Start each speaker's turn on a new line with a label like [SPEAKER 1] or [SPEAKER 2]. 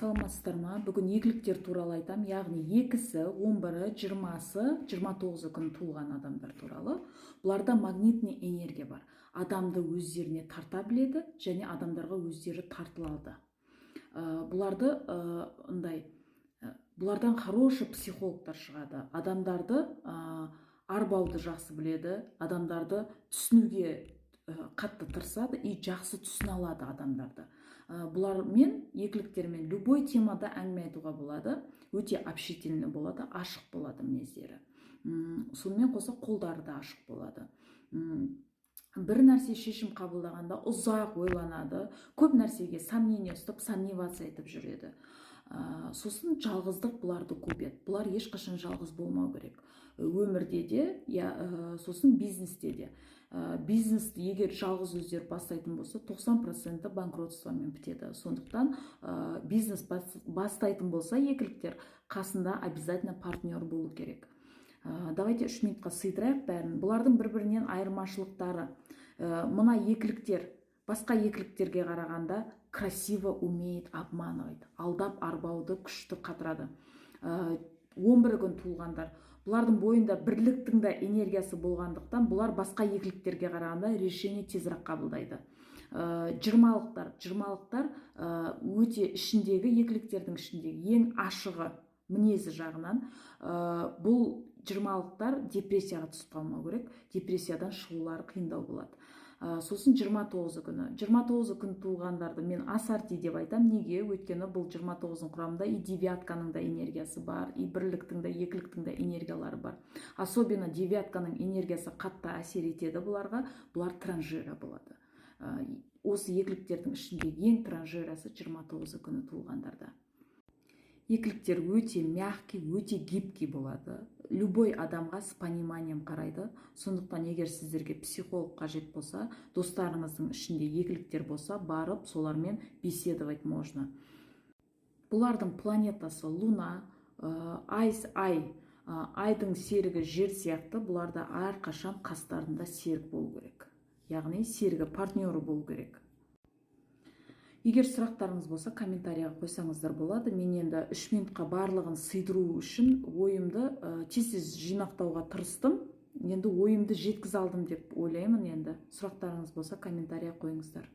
[SPEAKER 1] саламатсыздар ма? Бүгін екіліктер туралы айтам, яғни екісі, 11-і, 20-сы, 29-ы күн туылған адамдар туралы. Бұларда магнитный энергия бар. Адамды өздеріне тарта біледі, және адамдарға өздері тартылады. Бұлардан хороший психологтар шығады. Адамдарды арбауды жақсы біледі, адамдарды түсінуге қатты тырысады и жақсы түсіне алады адамдарды. Бұлармен, екіліктермен любой темада әңгіме айтуға болады, өте общительный болады, ашық болады мінездері. Сонымен қоса қолдары да ашық болады. Бір нәрсе шешім қабылдағанда ұзақ ойланады, көп нәрсеге сомнение ұстап, сомневаться етіп жүреді. Сосын жалғыздық бұларды көбет. Бұлар ешқашан жалғыз болмау керек. Өмірде де, сосын бизнесте де. Бизнесті егер жалғыз өздері бастайтын болса, 90% банкротствомен бітеді. Сондықтан бизнес бастайтын болса, екіліктер қасында обязательно партнер болу керек. Давайте 3 минутқа сыйдырайық бәрін. Бұлардың бір-бірінен айырмашылықтары. Мына екіліктер басқа екіліктерге қарағанда красиво умеет обманывать. Алдап арбауды күшті қатырады. 11 күн туылғандар. Бұлардың бойында бірліктің де энергиясы болғандықтан, бұлар басқа екіліктерге қарағанда решение тезірек қабылдайды. 20-лықтар өте ішіндегі, екіліктердің ішіндегі ең ашығы мінезі жағынан. Бұл 20-лықтар депрессияға түсіп қалмау керек. Депрессиядан шығулары қиындау болады. Сосын 29 күні. 29 күн туылғандарды мен асарти деп айтам. Неге? Өйткені бұл 29-ның құрамында и девятканың да энергиясы бар, и бірліктің де, екіліктің де энергиялары бар. Особенно девятканың энергиясы қатты әсер етеді бұларға. Бұлар транжира болады. Осы екіліктердің ішінде ең транжирасы 29 күні туылғандарда. Екіліктер өте мягкий, өте гибкий болады. Любой адамға с пониманием қарайды. Сондықтан егер сіздерге психолог қажет болса, достарыңыздың ішінде екіліктер болса, барып солармен беседовать можно. Бұлардың планетасы Луна, айдың серігі жер сияқты, бұларда әрқашан қастарында серік болу керек. Яғни серігі, партнері болу керек. Егер сұрақтарыңыз болса, комментарияға қойсаңыздар болады. Мен енді 3 минутқа барлығын сыйдыру үшін ойымды тез жинақтауға тырыстым. Енді ойымды жеткізе алдым деп ойлаймын енді. Сұрақтарыңыз болса, комментария қойыңыздар.